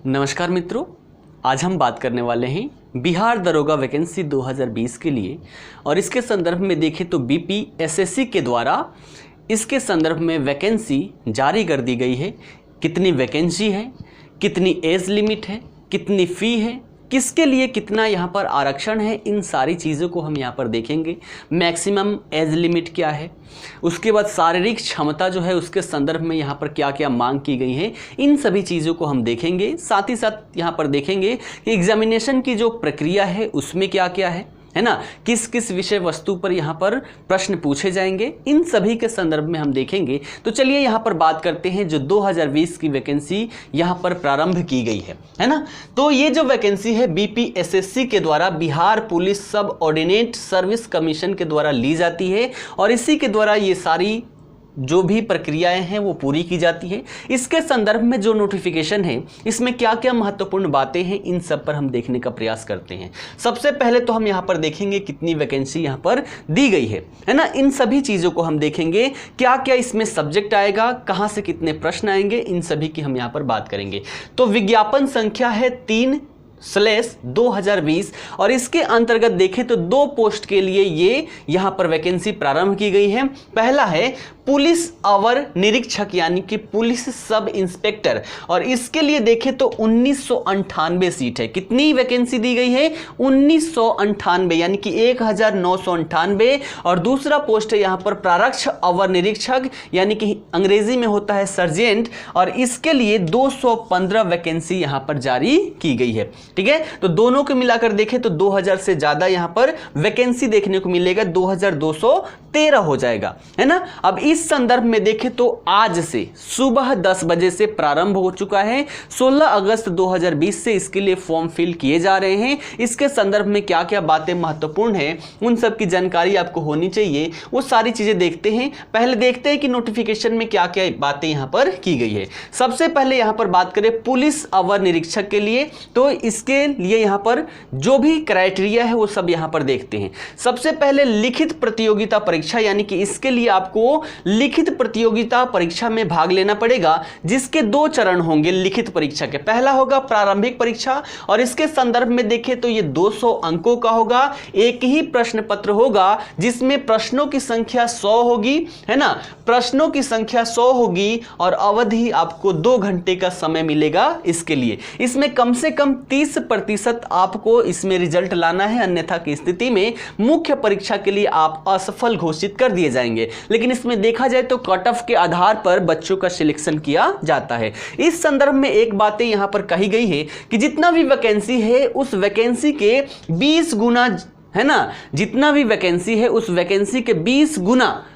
नमस्कार मित्रों, आज हम बात करने वाले हैं बिहार दरोगा वैकेंसी 2020 के लिए। और इसके संदर्भ में देखें तो बीपीएसएससी के द्वारा इसके संदर्भ में वैकेंसी जारी कर दी गई है। कितनी वैकेंसी है, कितनी एज लिमिट है, कितनी फ़ी है, किसके लिए कितना यहाँ पर आरक्षण है, इन सारी चीज़ों को हम यहाँ पर देखेंगे। मैक्सिमम एज लिमिट क्या है, उसके बाद शारीरिक क्षमता जो है उसके संदर्भ में यहाँ पर क्या क्या मांग की गई है, इन सभी चीज़ों को हम देखेंगे। साथ ही साथ यहाँ पर देखेंगे कि एग्जामिनेशन की जो प्रक्रिया है उसमें क्या क्या है ना, किस किस विषय वस्तु पर यहाँ पर प्रश्न पूछे जाएंगे, इन सभी के संदर्भ में हम देखेंगे। तो चलिए यहाँ पर बात करते हैं जो 2020 की वैकेंसी यहाँ पर प्रारंभ की गई है ना। तो ये जो वैकेंसी है बीपीएसएससी के द्वारा बिहार पुलिस सब ऑर्डिनेट सर्विस कमीशन के द्वारा ली जाती है और इसी के द्वारा ये सारी जो भी प्रक्रियाएं हैं वो पूरी की जाती है। इसके संदर्भ में जो नोटिफिकेशन है इसमें क्या क्या महत्वपूर्ण बातें हैं, इन सब पर हम देखने का प्रयास करते हैं। सबसे पहले तो हम यहाँ पर देखेंगे कितनी वैकेंसी यहाँ पर दी गई है ना। इन सभी चीज़ों को हम देखेंगे, क्या क्या इसमें सब्जेक्ट आएगा, कहाँ से कितने प्रश्न आएंगे, इन सभी की हम यहाँ पर बात करेंगे। तो विज्ञापन संख्या है 3/2020 और इसके अंतर्गत देखें तो 2 पोस्ट के लिए ये यहाँ पर वैकेंसी प्रारंभ की गई है। पहला है पुलिस अवर निरीक्षक यानी कि पुलिस सब इंस्पेक्टर, और इसके लिए देखें तो 1998 सीट है। कितनी वैकेंसी दी गई है? 1998 यानी कि 1998। और दूसरा पोस्ट है यहाँ पर प्रारक्ष अवर निरीक्षक यानी कि अंग्रेजी में होता है सर्जेंट, और इसके लिए 215 वैकेंसी यहाँ पर जारी की गई है। ठीक है, तो दोनों को मिलाकर देखें तो 2000 से ज्यादा यहां पर वैकेंसी देखने को मिलेगा, 2213 हो जाएगा, है ना। अब इस संदर्भ में देखें तो आज से सुबह 10 बजे से प्रारंभ हो चुका है। 16 अगस्त 2020 से इसके लिए फॉर्म फिल किए जा रहे हैं। इसके संदर्भ में क्या क्या बातें महत्वपूर्ण है उन सब की जानकारी आपको होनी चाहिए, वो सारी चीजें देखते हैं। पहले देखते हैं कि नोटिफिकेशन में क्या क्या बातें यहां पर की गई है। सबसे पहले यहां पर बात करें पुलिस अवर निरीक्षक के लिए, तो इसके लिए यहां पर जो भी क्राइटेरिया है वो सब यहां पर देखते हैं। सबसे पहले लिखित प्रतियोगिता परीक्षा, यानी कि इसके लिए आपको लिखित प्रतियोगिता परीक्षा में भाग लेना पड़ेगा, जिसके 2 चरण होंगे लिखित परीक्षा के। पहला होगा प्रारंभिक परीक्षा और इसके संदर्भ में देखें तो ये 200 अंकों का होगा। एक ही प्रश्न पत्र होगा जिसमें प्रश्नों की संख्या 100 होगी, है ना। प्रश्नों की संख्या 100 होगी और अवधि आपको 2 घंटे का समय मिलेगा इसके लिए। इसमें कम से कम 30% आपको इसमें रिजल्ट लाना है, अन्यथा की स्थिति में मुख्य परीक्षा के लिए आप असफल घोषित कर दिए जाएंगे। लेकिन इसमें देखा जाए तो कट ऑफ के आधार पर बच्चों का सिलेक्शन किया जाता है। इस संदर्भ में एक बात यहां पर कही गई है कि जितना भी वैकेंसी है उस वैकेंसी के 20 गुना, है ना, जितना भी वैकेंसी है उस वैकेंसी के 20 गुना,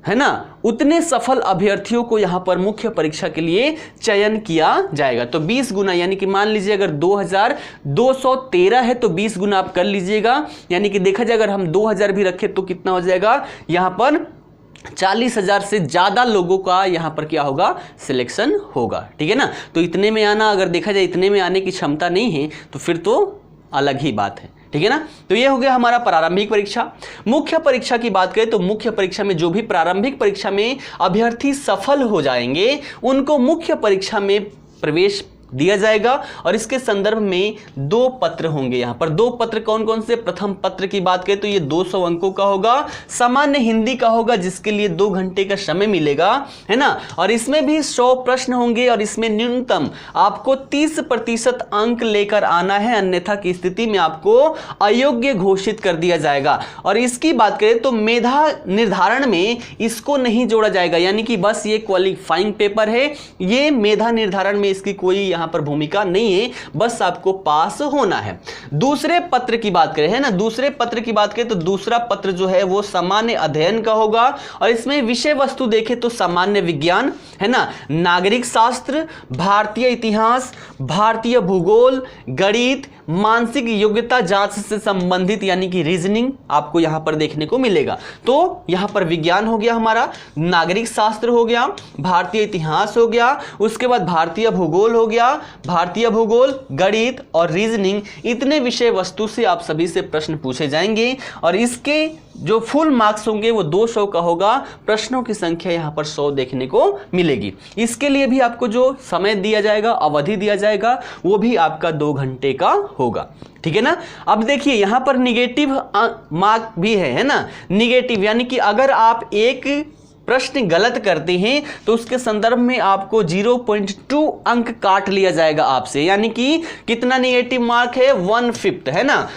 है ना, उतने सफल अभ्यर्थियों को यहां पर मुख्य परीक्षा के लिए चयन किया जाएगा। तो 20 गुना यानी कि मान लीजिए अगर 2213 है तो 20 गुना आप कर लीजिएगा, यानी कि देखा जाए अगर हम 2000 भी रखें तो कितना हो जाएगा, यहां पर 40,000 से ज्यादा लोगों का यहां पर क्या होगा, सिलेक्शन होगा। ठीक है ना। तो इतने में आना, अगर देखा जाए इतने में आने की क्षमता नहीं है तो फिर तो अलग ही बात है। ठीक है ना। तो ये हो गया हमारा प्रारंभिक परीक्षा। मुख्य परीक्षा की बात करें तो मुख्य परीक्षा में जो भी प्रारंभिक परीक्षा में अभ्यर्थी सफल हो जाएंगे उनको मुख्य परीक्षा में प्रवेश दिया जाएगा। और इसके संदर्भ में 2 पत्र होंगे। यहां पर 2 पत्र कौन कौन से? प्रथम पत्र की बात करें तो ये 200 अंकों का होगा, सामान्य हिंदी का होगा जिसके लिए 2 घंटे का समय मिलेगा, है ना। और इसमें भी 100 प्रश्न होंगे और इसमें न्यूनतम आपको 30% अंक लेकर आना है, अन्यथा की स्थिति में आपको अयोग्य घोषित कर दिया जाएगा। और इसकी बात करें तो मेधा निर्धारण में इसको नहीं जोड़ा जाएगा, यानी कि बस ये क्वालिफाइंग पेपर है, ये मेधा निर्धारण में इसकी कोई यहां पर भूमिका नहीं है, बस आपको पास होना है। दूसरे पत्र की बात करें, है ना, दूसरे पत्र की बात करें तो दूसरा पत्र जो है वो सामान्य अध्ययन का होगा और इसमें विषय वस्तु देखें तो सामान्य विज्ञान, है ना, नागरिक शास्त्र, भारतीय इतिहास, भारतीय भूगोल, गणित, मानसिक योग्यता जांच से संबंधित यानी कि रीजनिंग आपको यहां पर देखने को मिलेगा। तो यहां पर विज्ञान हो गया हमारा, नागरिक शास्त्र हो गया, भारतीय इतिहास हो गया, उसके बाद भारतीय भूगोल हो गया, भारतीय भूगोल, गणित और रीजनिंग, इतने विषय वस्तु से आप सभी से प्रश्न पूछे जाएंगे। और इसके जो फुल मार्क्स होंगे वो 200 का होगा। प्रश्नों की संख्या यहाँ पर 100 देखने को मिलेगी। इसके लिए भी आपको जो समय दिया जाएगा, अवधि दिया जाएगा, वो भी आपका 2 घंटे का होगा। ठीक है ना। अब देखिए यहाँ पर निगेटिव मार्क भी है ना। निगेटिव यानी कि अगर आप एक प्रश्न गलत करते हैं तो उसके संदर्भ में आपको 0.2 अंक काट लिया जाएगा आपसे, यानी कि कितना निगेटिव मार्क है, 1/5 है ना।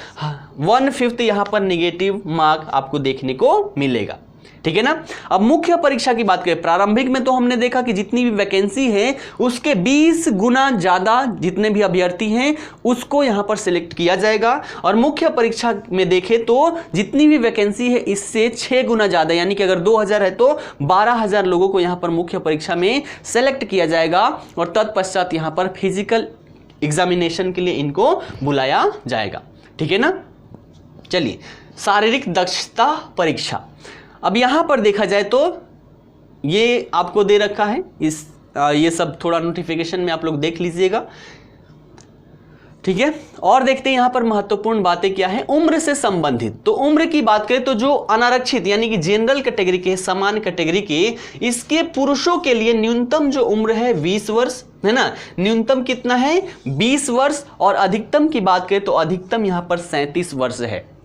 1/5 यहां पर निगेटिव मार्क आपको देखने को मिलेगा। ठीक है ना। अब मुख्य परीक्षा की बात करें, प्रारंभिक में तो हमने देखा कि जितनी भी वैकेंसी है उसके 20 गुना ज्यादा जितने भी अभ्यर्थी हैं उसको यहां पर सिलेक्ट किया जाएगा। और मुख्य परीक्षा में देखें तो जितनी भी वैकेंसी है इससे 6 गुना ज्यादा, यानी कि अगर 2000 है तो 12000 लोगों को यहां पर मुख्य परीक्षा में सेलेक्ट किया जाएगा। और तत्पश्चात यहां पर फिजिकल एग्जामिनेशन के लिए इनको बुलाया जाएगा। ठीक है ना। चलिए, शारीरिक दक्षता परीक्षा। अब यहां पर देखा जाए तो ये आपको दे रखा है, ये सब थोड़ा नोटिफिकेशन में आप लोग देख लीजिएगा। ठीक है। और देखते हैं यहां पर महत्वपूर्ण बातें क्या है उम्र से संबंधित। तो उम्र की बात करें तो जो अनारक्षित यानी कि जनरल कैटेगरी के, सामान्य कैटेगरी के, इसके पुरुषों के लिए न्यूनतम जो उम्र है 20 वर्ष है ना। न्यूनतम कितना है, 20 वर्ष। और अधिकतम की बात करें तो अधिकतम यहां पर 37 वर्ष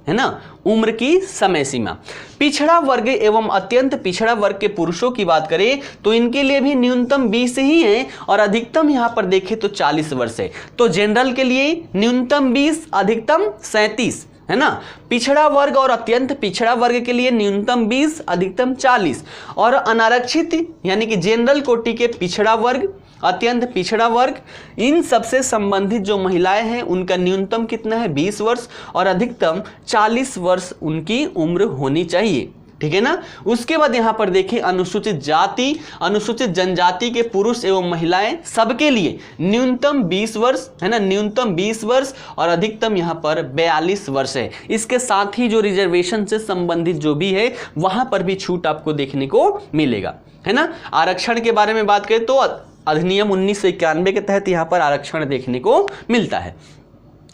है ना उम्र की समय सीमा। पिछड़ा वर्ग एवं अत्यंत पिछड़ा वर्ग के पुरुषों की बात करें तो इनके लिए भी न्यूनतम 20 ही है और अधिकतम यहां पर देखें तो 40 वर्ष है। तो जनरल के लिए न्यूनतम 20, अधिकतम 37 है ना। पिछड़ा वर्ग और अत्यंत पिछड़ा वर्ग के लिए न्यूनतम 20, अधिकतम 40। और अनारक्षित यानी कि जनरल कोटि के पिछड़ा वर्ग, अत्यंत पिछड़ा वर्ग, इन सबसे संबंधित जो महिलाएं हैं उनका न्यूनतम कितना है, 20 वर्ष और अधिकतम 40 वर्ष उनकी उम्र होनी चाहिए। ठीक है ना। उसके बाद यहां पर देखिए अनुसूचित जाति, अनुसूचित जनजाति के पुरुष एवं महिलाएं सबके लिए न्यूनतम 20 वर्ष है ना, न्यूनतम 20 वर्ष और अधिकतम यहां पर 42 वर्ष है। इसके साथ ही जो रिजर्वेशन से संबंधित जो भी है वहां पर भी छूट आपको देखने को मिलेगा है ना। आरक्षण के बारे में बात करें तो अधिनियम 1991 के तहत यहां पर आरक्षण देखने को मिलता है।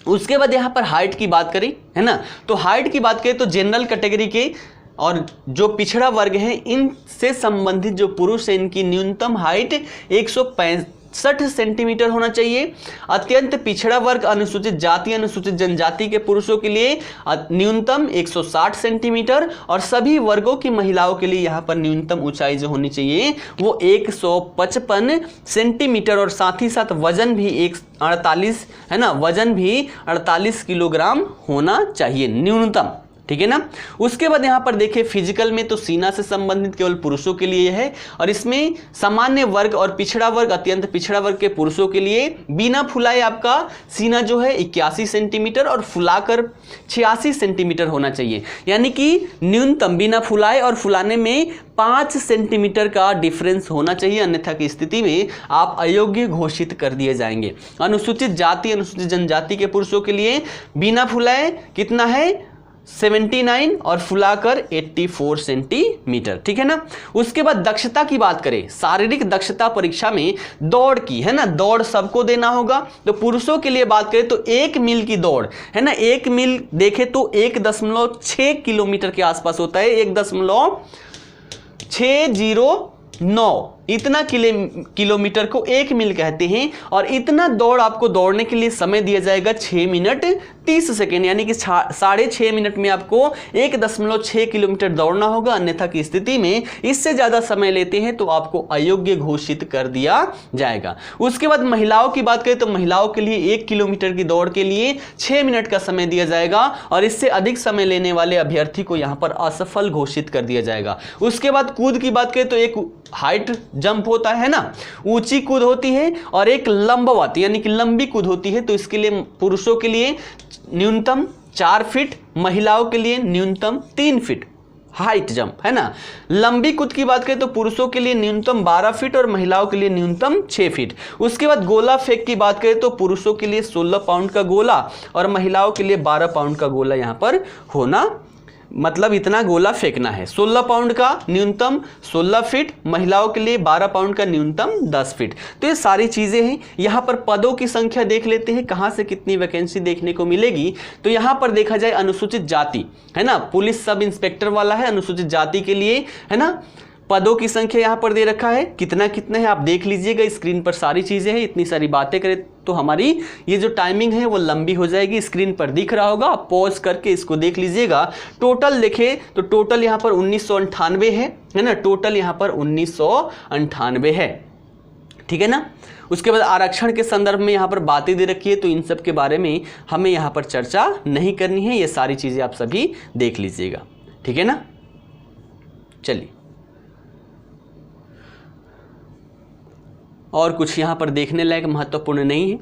उसके बाद यहां पर हाइट की बात करें है ना, तो हाइट की बात करें तो जनरल कैटेगरी के और जो पिछड़ा वर्ग है इनसे संबंधित जो पुरुष है इनकी न्यूनतम हाइट 165 सेंटीमीटर होना चाहिए। अत्यंत पिछड़ा वर्ग अनुसूचित जाति अनुसूचित जनजाति के पुरुषों के लिए न्यूनतम 160 सेंटीमीटर और सभी वर्गों की महिलाओं के लिए यहाँ पर न्यूनतम ऊंचाई जो होनी चाहिए वो 155 सेंटीमीटर और साथ ही साथ वजन भी 48 है ना, वजन भी 48 किलोग्राम होना चाहिए न्यूनतम। ठीक है ना। उसके बाद यहां पर देखिए फिजिकल में तो सीना से संबंधित केवल पुरुषों के लिए है और इसमें सामान्य वर्ग और पिछड़ा वर्ग, अत्यंत पिछड़ा वर्ग के पुरुषों के लिए बिना फुलाए आपका सीना जो है 81 सेंटीमीटर और फुलाकर 86 सेंटीमीटर होना चाहिए। यानी कि न्यूनतम बिना फुलाए और फुलाने में 5 सेंटीमीटर का डिफरेंस होना चाहिए, अन्यथा की स्थिति में आप अयोग्य घोषित कर दिए जाएंगे। अनुसूचित जाति अनुसूचित जनजाति के पुरुषों के लिए बिना फुलाए कितना है 79 और फुलाकर 84 सेंटीमीटर। ठीक है ना। उसके बाद दक्षता की बात करें, शारीरिक दक्षता परीक्षा में दौड़ की है ना, दौड़ सबको देना होगा। तो पुरुषों के लिए बात करें तो 1 मील की दौड़ है ना, 1 मील देखे तो 1.6 किलोमीटर के आसपास होता है, 1.609 इतना किलोमीटर को 1 मील कहते हैं। और इतना दौड़ आपको दौड़ने के लिए समय दिया जाएगा 6 मिनट 30 सेकेंड, यानी कि 6.5 मिनट में आपको 1.6 किलोमीटर दौड़ना होगा, अन्यथा की स्थिति में इससे ज्यादा समय लेते हैं तो आपको अयोग्य घोषित कर दिया जाएगा। उसके बाद महिलाओं की बात करें तो महिलाओं के लिए 1 किलोमीटर की दौड़ के लिए 6 मिनट का समय दिया जाएगा और इससे अधिक समय लेने वाले अभ्यर्थी को यहां पर असफल घोषित कर दिया जाएगा। उसके बाद कूद की बात करें तो एक हाइट जंप होता है ना, ऊंची कूद होती है और एक लंबवत यानी कि लंबी कूद होती है। तो इसके लिए पुरुषों के लिए न्यूनतम 4 फीट, महिलाओं के लिए न्यूनतम 3 फीट हाइट जंप है ना। लंबी कूद की बात करें तो पुरुषों के लिए न्यूनतम 12 फीट और महिलाओं के लिए न्यूनतम 6 फीट। उसके बाद गोला फेंक की बात करें तो पुरुषों के लिए 16 पाउंड का गोला और महिलाओं के लिए 12 पाउंड का गोला यहां पर होना मतलब इतना गोला फेंकना है। 16 पाउंड का न्यूनतम 16 फीट, महिलाओं के लिए 12 पाउंड का न्यूनतम 10 फीट। तो ये सारी चीजें हैं। यहां पर पदों की संख्या देख लेते हैं, कहां से कितनी वैकेंसी देखने को मिलेगी। तो यहां पर देखा जाए अनुसूचित जाति है ना, पुलिस सब इंस्पेक्टर वाला है अनुसूचित जाति के लिए, है ना। पदों की संख्या यहां पर दे रखा है, कितना कितना है आप देख लीजिएगा, स्क्रीन पर सारी चीजें हैं। इतनी सारी बातें करें तो हमारी ये जो टाइमिंग है वो लंबी हो जाएगी। स्क्रीन पर दिख रहा होगा, आप पॉज करके इसको देख लीजिएगा। टोटल देखें तो टोटल यहां पर 1998 है ना, टोटल यहां पर 1998 है, ठीक है ना। उसके बाद आरक्षण के संदर्भ में यहां पर बातें दे रखी है, तो इन सब के बारे में हमें यहां पर चर्चा नहीं करनी है, ये सारी चीजें आप सभी देख लीजिएगा, ठीक है ना। चलिए और कुछ यहां पर देखने लायक महत्वपूर्ण नहीं है,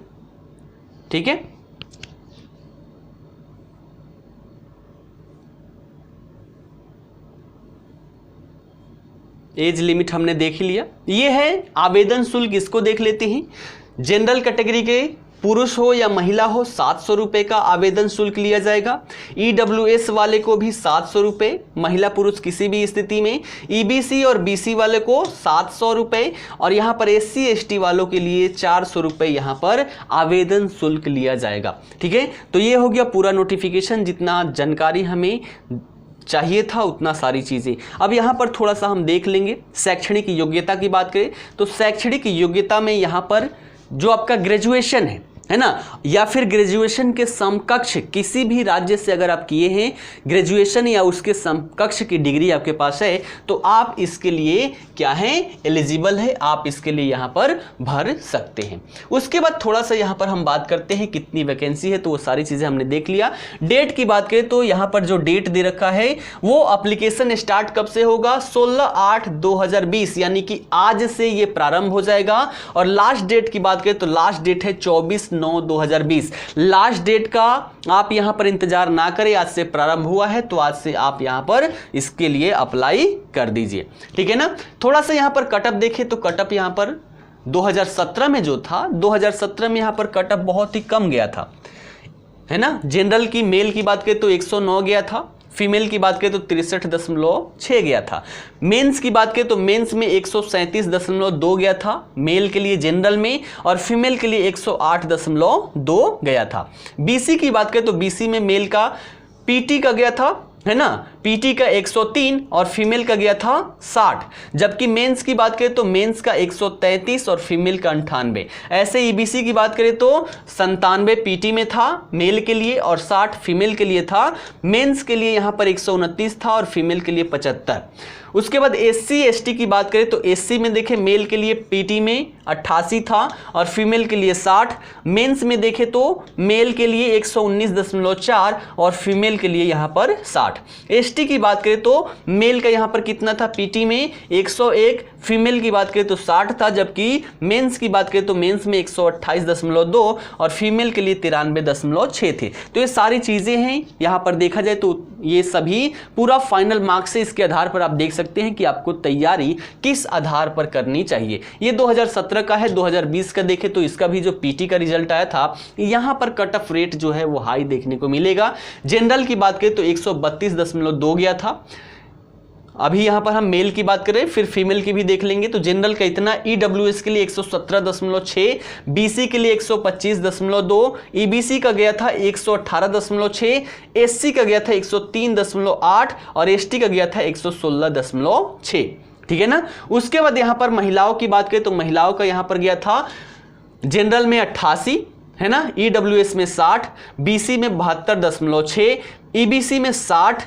ठीक है। एज लिमिट हमने देख ही लिया। ये है आवेदन शुल्क, इसको देख लेते हैं। जनरल कैटेगरी के पुरुष हो या महिला हो 700 रुपये का आवेदन शुल्क लिया जाएगा। EWS वाले को भी 700 रुपये, महिला पुरुष किसी भी स्थिति में। EBC और BC वाले को 700 रुपये और यहाँ पर SC ST वालों के लिए 400 रुपये यहाँ पर आवेदन शुल्क लिया जाएगा, ठीक है। तो ये हो गया पूरा नोटिफिकेशन, जितना जानकारी हमें चाहिए था उतना सारी चीज़ें। अब यहाँ पर थोड़ा सा हम देख लेंगे शैक्षणिक योग्यता की बात करें तो शैक्षणिक योग्यता में यहाँ पर जो आपका ग्रेजुएशन है ना, या फिर ग्रेजुएशन के समकक्ष किसी भी राज्य से अगर आप किए हैं ग्रेजुएशन या उसके समकक्ष की डिग्री आपके पास है, तो आप इसके लिए क्या है, एलिजिबल है, आप इसके लिए यहाँ पर भर सकते हैं। उसके बाद थोड़ा सा यहाँ पर हम बात करते हैं कितनी वैकेंसी है, तो वो सारी चीज़ें हमने देख लिया। डेट की बात करें तो यहाँ पर जो डेट दे रखा है वो एप्लीकेशन स्टार्ट कब से होगा, 16/8/2020, यानी कि आज से ये प्रारंभ हो जाएगा। और लास्ट डेट की बात करें तो लास्ट डेट है 24/9/2020। लास्ट डेट का आप यहां पर इंतजार ना करें, आज से प्रारंभ हुआ है तो आज से आप यहां पर इसके लिए अप्लाई कर दीजिए, ठीक है ना। थोड़ा सा यहां पर कटअप देखें तो कटअप यहां पर 2017 में जो था, 2017 में यहां पर कटअप बहुत ही कम गया था, है ना। जनरल की मेल की बात करें तो 109 गया था, फीमेल की बात करें तो 63.6 गया था। मेंस की बात करें तो मेंस में 137.2 गया था मेल के लिए जनरल में, और फीमेल के लिए 108.2 गया था। बीसी की बात करें तो बीसी में मेल का पीटी का गया था, है ना, पीटी का 103 और फीमेल का गया था 60। जबकि मेंस की बात करें तो मेंस का 133 और फीमेल का 98। ऐसे ईबीसी की बात करें तो 97 पीटी में था मेल के लिए और 60 फीमेल के लिए था। मेंस के लिए यहां पर 129 था और फीमेल के लिए 75। उसके बाद एससी एसटी की बात करें तो एससी में देखें मेल के लिए पीटी में 88 था और फीमेल के लिए 60। मेंस में देखें तो मेल के लिए 119.4 और फीमेल के लिए यहां पर 60। एसटी की बात करें तो मेल का यहां पर कितना था, पीटी में 101, फीमेल की बात करें तो 60 था। जबकि मेंस की बात करें तो मेंस में 128.2 और फीमेल के लिए 93.6 थे। तो ये सारी चीजें हैं, यहां पर देखा जाए तो ये सभी पूरा फाइनल मार्क्स है। इसके आधार पर आप देख सकते हैं कि आपको तैयारी किस आधार पर करनी चाहिए। ये 2017 का है, 2020 का देखें तो इसका भी जो पीटी का रिजल्ट आया था, यहां पर कट ऑफ रेट जो है वो हाई देखने को मिलेगा। जनरल की बात करें तो 132.2 गया था। अभी यहां पर हम मेल की बात करें फिर फीमेल की भी देख लेंगे तो जनरल का इतना, ईडब्ल्यूएस के लिए 117.6, बीसी के लिए 125.2, ईबीसी का गया था 118.6, एससी का गया था 103.8 और एसटी का गया था 116.6, ठीक है ना। उसके बाद यहां पर महिलाओं की बात करें तो महिलाओं का यहां पर गया था जनरल में 88, है ना, ईडब्ल्यूएस में 60, बीसी में 72.6, ईबीसी में 60,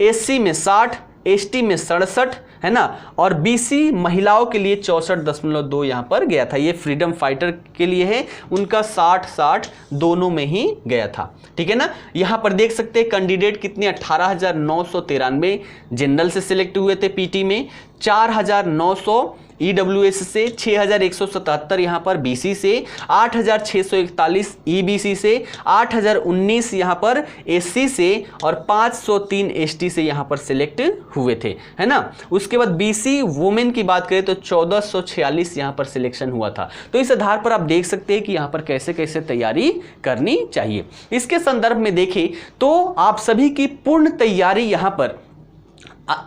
एससी में 60, एसटी में 67, है ना, और बीसी महिलाओं के लिए 64.2 यहां पर गया था। ये फ्रीडम फाइटर के लिए है, उनका 60-60 दोनों में ही गया था, ठीक है ना। यहां पर देख सकते हैं कैंडिडेट कितने, 18,993 जनरल से सिलेक्ट हुए थे पीटी में, 4,900 EWS से, 6177 यहाँ पर BC से, 8641 EBC से, 8019 यहाँ पर SC से और 503 ST से यहाँ पर सिलेक्ट हुए थे, है ना। उसके बाद BC वुमेन की बात करें तो 1446 यहाँ पर सिलेक्शन हुआ था। तो इस आधार पर आप देख सकते हैं कि यहाँ पर कैसे कैसे तैयारी करनी चाहिए। इसके संदर्भ में देखें तो आप सभी की पूर्ण तैयारी यहाँ पर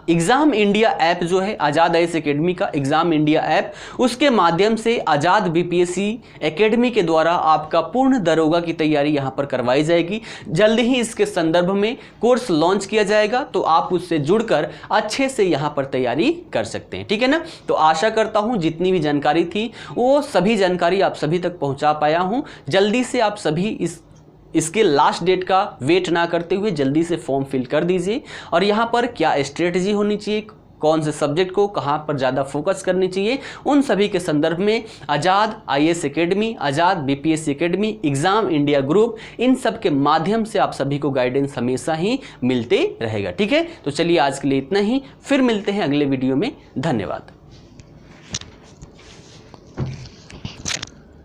एग्जाम इंडिया ऐप जो है, आजाद आईएएस एकेडमी का एग्जाम इंडिया ऐप, उसके माध्यम से आजाद BPSC एकेडमी के द्वारा आपका पूर्ण दरोगा की तैयारी यहां पर करवाई जाएगी। जल्द ही इसके संदर्भ में कोर्स लॉन्च किया जाएगा, तो आप उससे जुड़कर अच्छे से यहां पर तैयारी कर सकते हैं, ठीक है ना। तो आशा करता हूं जितनी भी जानकारी थी वो सभी जानकारी आप सभी तक पहुंचा पाया हूं। जल्दी से आप सभी इसके लास्ट डेट का वेट ना करते हुए जल्दी से फॉर्म फिल कर दीजिए। और यहाँ पर क्या स्ट्रेटजी होनी चाहिए, कौन से सब्जेक्ट को कहाँ पर ज़्यादा फोकस करनी चाहिए, उन सभी के संदर्भ में Azad IAS academy, Azad BPSC academy, exam India group, इन सब के माध्यम से आप सभी को गाइडेंस हमेशा ही मिलते रहेगा, ठीक है। तो चलिए आज के लिए इतना ही, फिर मिलते हैं अगले वीडियो में। धन्यवाद।